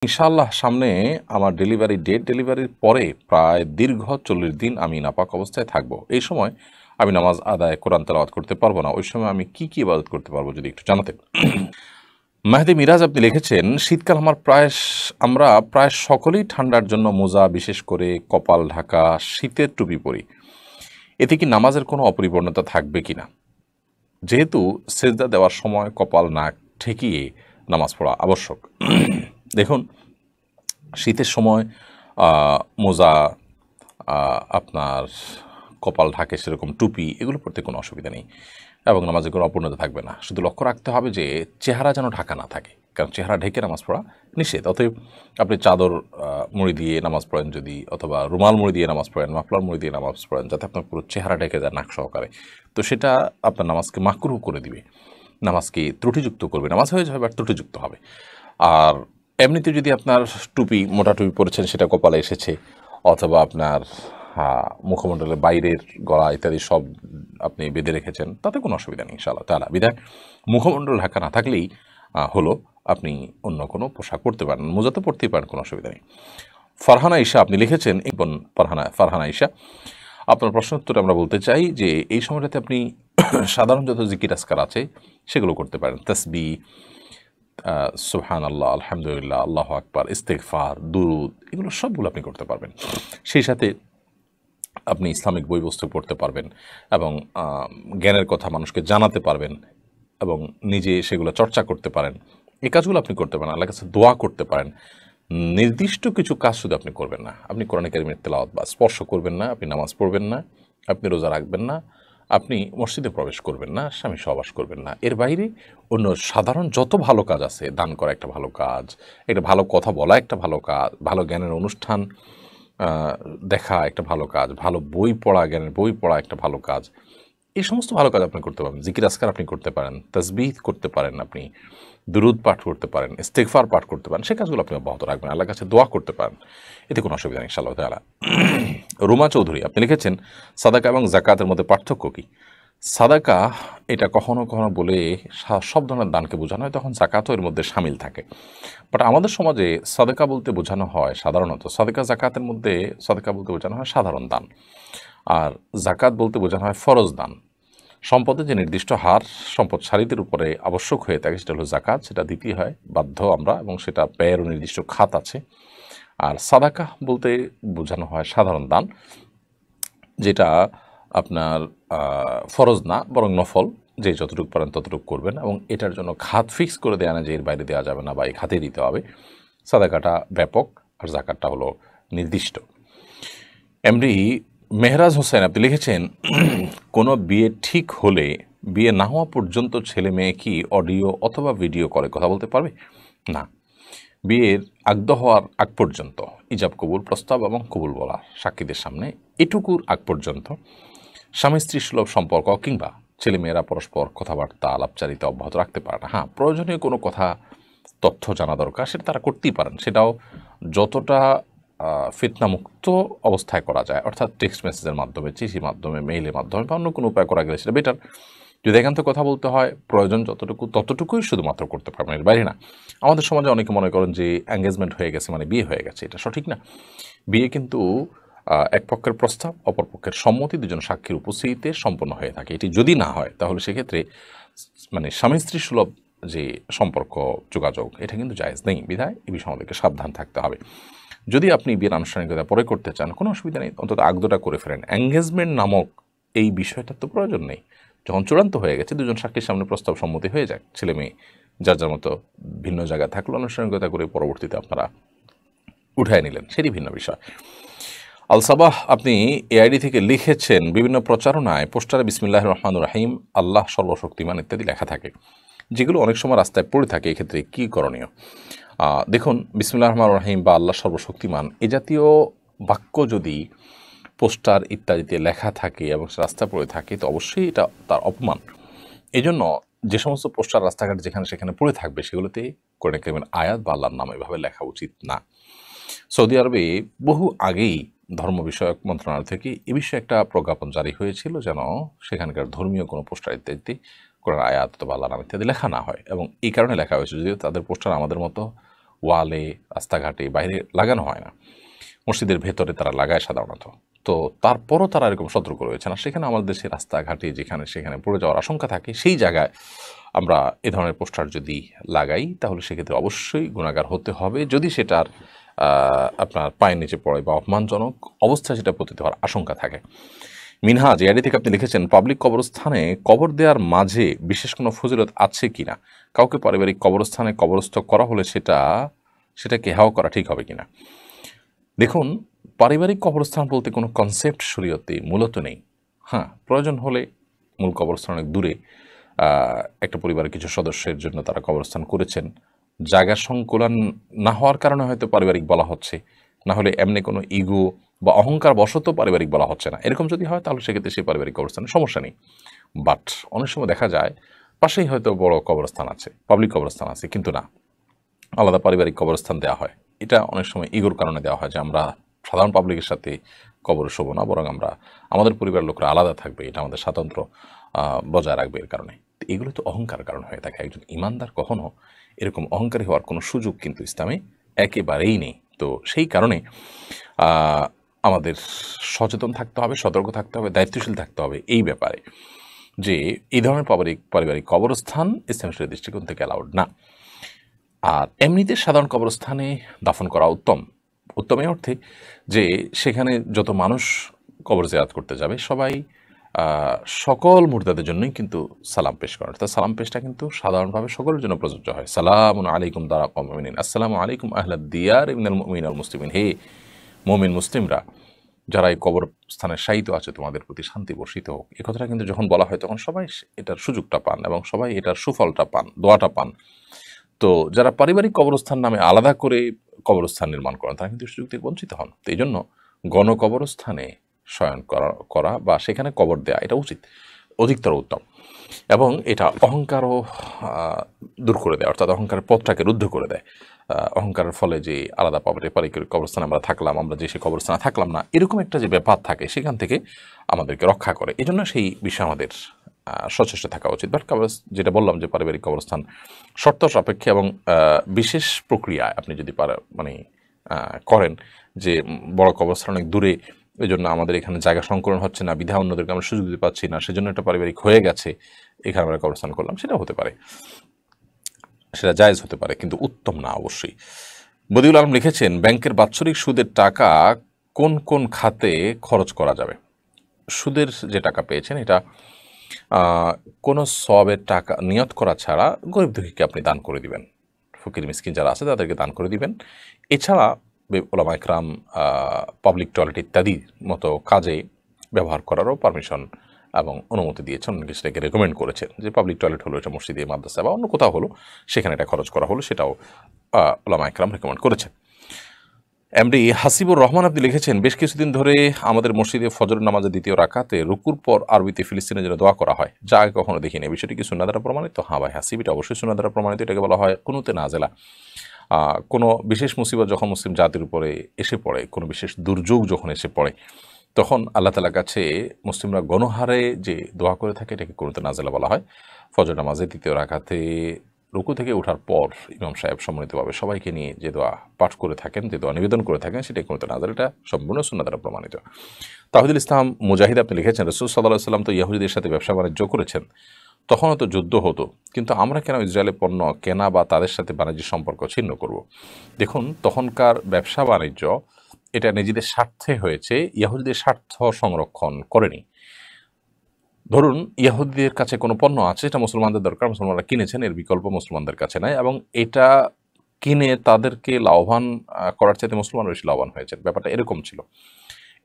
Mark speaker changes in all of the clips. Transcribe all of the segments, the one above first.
Speaker 1: ইনশাআল্লাহ সামনে আমার ডেলিভারি ডেট, ডেলিভারির পরে প্রায় দীর্ঘ 40 দিন আমি নাপাক অবস্থায় থাকবো। এই সময় আমি নামাজ আদায়, কোরআন তেলাওয়াত করতে পারবো না। ওই সময় আমি কি ইবাদত করতে পারবো যদি একটু জানাতেন। মেহেদি মিরাজ আপনি লিখেছেন, শীতকাল আমরা প্রায় সকলেই ঠান্ডার জন্য মোজা, বিশেষ করে কপাল ঢাকা শীতের টুপি পরি। এতে কি নামাজের কোনো অপরিপূর্ণতা থাকবে কিনা? যেহেতু সেজদা দেওয়ার সময় কপাল নাক ঠেকিয়ে নামাজ পড়া আবশ্যক। দেখুন, শীতের সময় মোজা, আপনার কপাল ঢাকে সেরকম টুপি, এগুলো পরতে কোনো অসুবিধা নেই এবং নামাজের কোনো অপূর্ণতা থাকবে না। শুধু লক্ষ্য রাখতে হবে যে চেহারা যেন ঢাকা না থাকে, কারণ চেহারা ঢেকে নামাজ পড়া নিষেধ। অতএব আপনি চাদর মুড়ি দিয়ে নামাজ পড়েন যদি, অথবা রুমাল মুড়ি দিয়ে নামাজ পড়েন, মাফলার মুড়ি দিয়ে নামাজ পড়েন, যাতে আপনার পুরো চেহারা ঢেকে যায় নাক সহকারে, তো সেটা আপনার নামাজকে মাকরুহ করে দিবে, নামাজকে ত্রুটিযুক্ত করবে। নামাজ হয়ে যাবে বাট ত্রুটিযুক্ত হবে। আর এমনিতে যদি আপনার টুপি, মোটা টুপি পরেছেন, সেটা কপালে এসেছে, অথবা আপনার মুখমণ্ডলের বাইরের গলা ইত্যাদি সব আপনি বেঁধে রেখেছেন, তাতে কোনো অসুবিধা নেই ইনশাআল্লাহ তাআলা। বিধায় মুখমণ্ডল ঢাকা না থাকলেই হলো, আপনি অন্য কোনো পোশাক পরতে পারেন, মোজা তো পরতেই পারেন, কোনো অসুবিধা নেই। ফারহানা ঈশা আপনি লিখেছেন, ফারহানা ঈশা, আপনার প্রশ্ন উত্তরে আমরা বলতে চাই যে এই সময়টাতে আপনি সাধারণ যত জিকির আজকার আছে সেগুলো করতে পারেন। তাসবিহ, সুবহান আল্লাহ, আলহামদুলিল্লাহ, আল্লাহ আকবার, ইস্তেগফার, দুরুদ, এগুলো সবগুলো আপনি করতে পারবেন। সেই সাথে আপনি ইসলামিক বই পুস্তক পড়তে পারবেন এবং জ্ঞানের কথা মানুষকে জানাতে পারবেন এবং নিজে সেগুলো চর্চা করতে পারেন। এই কাজগুলো আপনি করতে পারেন। আল্লাহর কাছে দোয়া করতে পারেন। নির্দিষ্ট কিছু কাজ শুধু আপনি করবেন না। আপনি কোরআন কারীমের তেলাওয়াত বা স্পর্শ করবেন না, আপনি নামাজ পড়বেন না, আপনি রোজা রাখবেন না, আপনি মসজিদে প্রবেশ করবেন না, স্বামী সহবাস করবেন না। এর বাইরে অন্য সাধারণ যত ভালো কাজ আছে, দান করা একটা ভালো কাজ, একটা ভালো কথা বলা একটা ভালো কাজ, ভালো জ্ঞানের অনুষ্ঠান দেখা একটা ভালো কাজ, ভালো বই পড়া, জ্ঞানের বই পড়া একটা ভালো কাজ, এই সমস্ত ভালো কাজ আপনি করতে পারেন। জিকির আজকার আপনি করতে পারেন, তাসবিহ করতে পারেন, আপনি দুরুদ পাঠ করতে পারেন, ইস্তেগফার পাঠ করতে পারেন, সেই কাজগুলো আপনি অব্যাহত রাখবেন। আল্লাহর কাছে দোয়া করতে পারেন, এতে কোনো অসুবিধা নেই ইনশাআল্লাহ তাআলা। রুমা চৌধুরী আপনি লিখেছেন, সাদাকা এবং জাকাতের মধ্যে পার্থক্য কী? সাদাকা এটা কখনো কখনো বলে সব ধরনের দানকে বোঝানো হয়, তখন জাকাতও এর মধ্যে শামিল থাকে। বাট আমাদের সমাজে সাদাকা বলতে বোঝানো হয় সাধারণত, সাদাকা জাকাতের মধ্যে সাদাকা বলতে বোঝানো হয় সাধারণ দান, আর জাকাত বলতে বোঝানো হয় ফরজ দান। সম্পদের যে নির্দিষ্ট হার সম্পদশালীদের উপরে আবশ্যক হয়ে থাকে, সেটা হলো জাকাত, সেটা দিতেই হয় বাধ্য আমরা, এবং সেটা ব্যয়েরও নির্দিষ্ট খাত আছে। আর সাদাকা বলতে বোঝানো হয় সাধারণ দান, যেটা আপনার ফরজ না বরং নফল, যে যতটুকু পারেন ততটুকু করবেন, এবং এটার জন্য খাত ফিক্স করে দেওয়া না যে এর বাইরে দেওয়া যাবে না বা এই খাতে দিতে হবে। সাদাকাটা ব্যাপক আর জাকাতটা হলো নির্দিষ্ট। এমডি মেহরাজ হোসেন আপনি লিখেছেন, কোনো বিয়ে ঠিক হলে বিয়ে না হওয়া পর্যন্ত ছেলে মেয়ে কি অডিও অথবা ভিডিও করে কথা বলতে পারবে? না, বিয়ের আগদ হওয়ার আগ পর্যন্ত ইজাব কবুল, প্রস্তাব এবং কবুল বলা সাক্ষীদের সামনে, এটুকুর আগ পর্যন্ত স্বামী স্ত্রী সুলভ সম্পর্ক কিংবা ছেলেমেয়েরা পরস্পর কথাবার্তা আলাপচারিতা অব্যাহত রাখতে পারে না। হ্যাঁ, প্রয়োজনীয় কোনো কথা তথ্য জানা দরকার, সেটা তারা করতেই পারেন। সেটাও যতটা ফিতনামুক্ত অবস্থায় করা যায়, অর্থাৎ টেক্সট মেসেজের মাধ্যমে, চিঠির মাধ্যমে, মেইলের মাধ্যমে বা অন্য কোনো উপায় করা গেলে সেটা বেটার। যদি একান্ত কথা বলতে হয়, প্রয়োজন যতটুকু ততটুকুই শুধুমাত্র করতে পারবেন, এর বাইরে না। আমাদের সমাজে অনেকে মনে করেন যে এঙ্গেজমেন্ট হয়ে গেছে মানে বিয়ে হয়ে গেছে, এটা সঠিক না। বিয়ে কিন্তু এক পক্ষের প্রস্তাব, অপর পক্ষের সম্মতি, দুজন সাক্ষীর উপস্থিতিতে সম্পন্ন হয়ে থাকে। এটি যদি না হয় তাহলে সেক্ষেত্রে মানে স্বামী স্ত্রী সুলভ যে সম্পর্ক, যোগাযোগ, এটা কিন্তু জায়েজ নেই। বিধায় এই বিষয়ে আমাদেরকে সাবধান থাকতে হবে। যদি আপনি বিয়ের আনুষ্ঠানিকতা পরে করতে চান, কোনো অসুবিধা নেই, অন্তত আগদটা করে ফেলেন। এঙ্গেজমেন্ট নামক এই বিষয়টার তো প্রয়োজন নেই। যখন চূড়ান্ত হয়ে গেছে, দুজন সাক্ষীর সামনে প্রস্তাব সম্মতি হয়ে যায়, ছেলে মেয়ে যার যার মতো ভিন্ন জায়গায় থাকলো, আনুষ্ঠানিকতা করে পরবর্তীতে আপনারা উঠায় নিলেন, সেটি ভিন্ন বিষয়। আলসাবাহ আপনি এআইডি থেকে লিখেছেন, বিভিন্ন প্রচারণায় পোস্টারে বিসমিল্লাহির রহমানির রহিম, আল্লাহ সর্বশক্তিমান ইত্যাদি লেখা থাকে, যেগুলো অনেক সময় রাস্তায় পড়ে থাকে, এক্ষেত্রে কী করণীয়? দেখুন, বিসমিল্লাহির রহমানির রহিম বা আল্লাহ সর্বশক্তিমান এ জাতীয় বাক্য যদি পোস্টার ইত্যাদিতে লেখা থাকে এবং রাস্তায় পড়ে থাকে, তো অবশ্যই এটা তার অপমান। এই জন্য যে সমস্ত পোস্টার রাস্তাঘাটে যেখানে সেখানে পড়ে থাকবে, সেগুলোতে কোরআন কারীমের আয়াত বা আল্লাহর নাম এভাবে লেখা উচিত না। সৌদি আরবে বহু আগেই ধর্ম বিষয়ক মন্ত্রণালয় থেকে এ বিষয়ে একটা প্রজ্ঞাপন জারি হয়েছিল, যেন সেখানকার ধর্মীয় কোনো পোস্টার ইত্যাদিতে কোরআন আয়াত বা আল্লাহর নাম ইত্যাদি লেখা না হয়, এবং এই কারণে লেখা হয়েছে। যদিও তাদের পোস্টার আমাদের মতো ওয়ালে, রাস্তাঘাটে, বাইরে লাগানো হয় না, মসজিদের ভেতরে তারা লাগায় সাধারণত। তো তারপরও তারা এরকম সতর্ক রয়েছে না। সেখানে আমাদের দেশে রাস্তাঘাটে যেখানে সেখানে পড়ে যাওয়ার আশঙ্কা থাকে, সেই জায়গায় আমরা এ ধরনের পোস্টার যদি লাগাই তাহলে সেক্ষেত্রে অবশ্যই গুনাহগার হতে হবে, যদি সেটার আপনার পায়ের নিচে পড়ে বা অপমানজনক অবস্থায় সেটা পতিত হওয়ার আশঙ্কা থাকে। মিনহাজ এআইডি থেকে আপনি লিখেছেন, পাবলিক কবরস্থানে কবর দেওয়ার মাঝে বিশেষ কোনো ফজিলত আছে কিনা, কাউকে পারিবারিক কবরস্থানে কবরস্থ করা হলে সেটাকে হেয় করা ঠিক হবে কিনা। দেখুন, পারিবারিক কবরস্থান বলতে কোনো কনসেপ্ট শরীয়তে মূলত নেই। হ্যাঁ, প্রয়োজন হলে মূল কবরস্থান অনেক দূরে একটা পরিবারের কিছু সদস্যের জন্য তারা কবরস্থান করেছেন, জায়গা সংকুলান না হওয়ার কারণে হয়তো পারিবারিক বলা হচ্ছে, না হলে এমনি কোনো ইগো বা অহংকার বশত পারিবারিক বলা হচ্ছে না। এরকম যদি হয় তাহলে সেক্ষেত্রে সেই পারিবারিক কবরস্থানের সমস্যা নেই। বাট অনেক সময় দেখা যায় পাশেই হয়তো বড় কবরস্থান আছে, পাবলিক কবরস্থান আছে, কিন্তু না, আলাদা পারিবারিক কবরস্থান দেওয়া হয়। এটা অনেক সময় ইগোর কারণে দেওয়া হয় যে আমরা সাধারণ পাবলিকের সাথে কবরে শোবো না, বরং আমরা আমাদের পরিবারের লোকরা আলাদা থাকবে, এটা আমাদের স্বাতন্ত্র্য বজায় রাখবে। এর কারণে এগুলো তো অহংকার কারণ হয়ে থাকে। একজন ইমানদার কখনো এরকম অহংকারী হওয়ার কোনো সুযোগ কিন্তু ইসলামে একেবারেই নেই। তো সেই কারণে আমাদের সচেতন থাকতে হবে, সতর্ক থাকতে হবে, দায়িত্বশীল থাকতে হবে এই ব্যাপারে যে এই ধরনের পারিবারিক কবরস্থান ইসলামের শরীয়তের দৃষ্টিকোণ থেকে অ্যালাউড না। আর এমনিতে সাধারণ কবরস্থানে দাফন করা উত্তম এই অর্থে যে সেখানে যত মানুষ কবর জিয়ারত করতে যাবে সবাই সকল মুর্দাদের জন্যই কিন্তু সালাম পেশ করেন। অর্থাৎ সালাম পেশটা কিন্তু সাধারণভাবে সকলের জন্য প্রযোজ্য হয়। সালামুন আলাইকুম দারা কওমিন মুমিনিন, আসসালামু আলাইকুম আহলাদ দিয়ার মিনাল মুমিনিন ওয়াল মুসলিমিন, হে মুমিন মুসলিমরা যারা এই কবরস্থানে শায়িত আছে তোমাদের প্রতি শান্তি বর্ষিত হোক। এই কথাটা কিন্তু যখন বলা হয় তখন সবাই এটার সুযোগটা পান এবং সবাই এটার সুফলটা পান, দোয়াটা পান। তো যারা পারিবারিক কবরস্থান নামে আলাদা করে কবরস্থান নির্মাণ করেন তারা কিন্তু সুযোগ থেকে বঞ্চিত হন। তো এই জন্য গণকবরস্থানে শয়ন করা বা সেখানে কবর দেয়া এটা উচিত, অধিকতর উত্তম, এবং এটা অহংকারও দূর করে দেয়, অর্থাৎ অহংকারের পথটাকে রুদ্ধ করে দেয়। অহংকারের ফলে যে আলাদা পারিবারিক কবরস্থানে আমরা থাকলাম, আমরা যে সেই কবরস্থানে থাকলাম না, এরকম একটা যে ব্যাপার থাকে সেখান থেকে আমাদেরকে রক্ষা করে। এই জন্য সেই বিষয়ে আমাদের সচেষ্ট থাকা উচিত। বাট যেটা বললাম যে পারিবারিক কবরস্থান শর্ত সাপেক্ষে এবং বিশেষ প্রক্রিয়ায় আপনি যদি করেন যে বড় কবরস্থান অনেক দূরে, এই জন্য আমাদের এখানে জায়গা সংকলন হচ্ছে না, বিধা অন্যদেরকে আমরা সুযোগ দিতে পারছি না, সেজন্য এটা পারিবারিক হয়ে গেছে, এখানে আমরা কবরস্থান করলাম, সেটা হতে পারে, সেটা জায়েজ হতে পারে, কিন্তু উত্তম না অবশ্যই। বদিউল আলম লিখেছেন, ব্যাংকের বাৎসরিক সুদের টাকা কোন কোন খাতে খরচ করা যাবে? সুদের যে টাকা পেয়েছেন এটা কোনো সওয়াবের টাকা নিয়ত করা ছাড়া গরিব দুঃখীকে আপনি দান করে দিবেন, ফকির মিসকিন যারা আছে তাদেরকে দান করে দিবেন। এছাড়া ওলামা ইকরাম পাবলিক টয়লেট ইত্যাদির মতো কাজে ব্যবহার করারও পারমিশন এবং অনুমতি দিয়েছেন, অনেকে সেটাকে রেকমেন্ড করেছেন যে পাবলিক টয়লেট হলো, এটা মসজিদে, মাদ্রাসা বা অন্য কোথাও হলো, সেখানে এটা খরচ করা হলো, সেটাও ওলামা ইকরাম রেকমেন্ড করেছেন। এমডি হাসিবুর রহমান আপনি লিখেছেন, বেশ কিছুদিন ধরে আমাদের মসজিদে ফজর নামাজের দ্বিতীয় রাকাতে রুকুর পর আরবিতে ফিলিস্তিনের জন্য দোয়া করা হয়, যা আগে কখনো দেখিনি। বিষয়টি কি সুন্নাহ দ্বারা প্রমাণিত? হ্যাঁ ভাই হাসিব, এটা অবশ্যই সুন্নাহ দ্বারা প্রমাণিত। এটাকে বলা হয় কুনুতে নাজেলা। কোনো বিশেষ মুসিবত যখন মুসলিম জাতির উপরে এসে পড়ে, কোনো বিশেষ দুর্যোগ যখন এসে পড়ে, তখন আল্লাহ তাআলার কাছে মুসলিমরা গণহারে যে দোয়া করে থাকে এটাকে কুনুতে নাজেলা বলা হয়। ফজর নামাজের দ্বিতীয় রাকাতে রুকু থেকে ওঠার পর ইমাম সাহেব সম্মানিতভাবে সবাইকে নিয়ে যে দোয়া পাঠ করে থাকেন, যে দোয়া নিবেদন করে থাকেন, সেটাই কুনুতে নাজেলা, এটা সম্পূর্ণ সুন্নাহ দ্বারা প্রমাণিত। তাহিদুল ইসলাম মুজাহিদ আপনি লিখেছেন, রাসূল সাল্লাল্লাহু আলাইহি ওয়াসাল্লাম তো ইহুদীদের সাথে ব্যবসা বাণিজ্য করেছেন, তখনও তো যুদ্ধ হতো, কিন্তু আমরা কেন ইসরায়েলের পণ্য কেনা বা তাদের সাথে বাণিজ্য সম্পর্ক ছিন্ন করব? দেখুন, তখনকার ব্যবসা বাণিজ্য এটা নিজেদের স্বার্থে হয়েছে, ইহুদীদের স্বার্থ সংরক্ষণ করেনি। ধরুন ইহুদীদের কাছে কোনো পণ্য আছে, এটা মুসলমানদের দরকার, মুসলমানরা কিনেছেন, এর বিকল্প মুসলমানদের কাছে নাই, এবং এটা কিনে তাদেরকে লাভবান করার চাইতে মুসলমান বেশি লাভবান হয়েছে, ব্যাপারটা এরকম ছিল।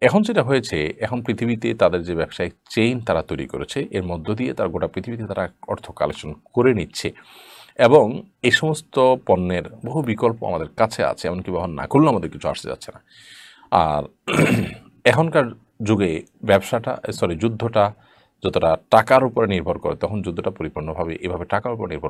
Speaker 1: এখন যেটা হয়েছে, এখন পৃথিবীতে তাদের যে ব্যবসায়িক চেইন তারা তৈরি করেছে, এর মধ্য দিয়ে তারা গোটা পৃথিবীতে তারা অর্থ কালেকশন করে নিচ্ছে, এবং এই সমস্ত পণ্যের বহু বিকল্প আমাদের কাছে আছে, এমনকি ব্যবহার না করলেও আমাদের কিছু আসতে যাচ্ছে না। আর এখনকার যুগে যুদ্ধটা যতটা টাকার উপরে নির্ভর করে, তখন যুদ্ধটা পরিপূর্ণভাবে এভাবে টাকার উপর নির্ভর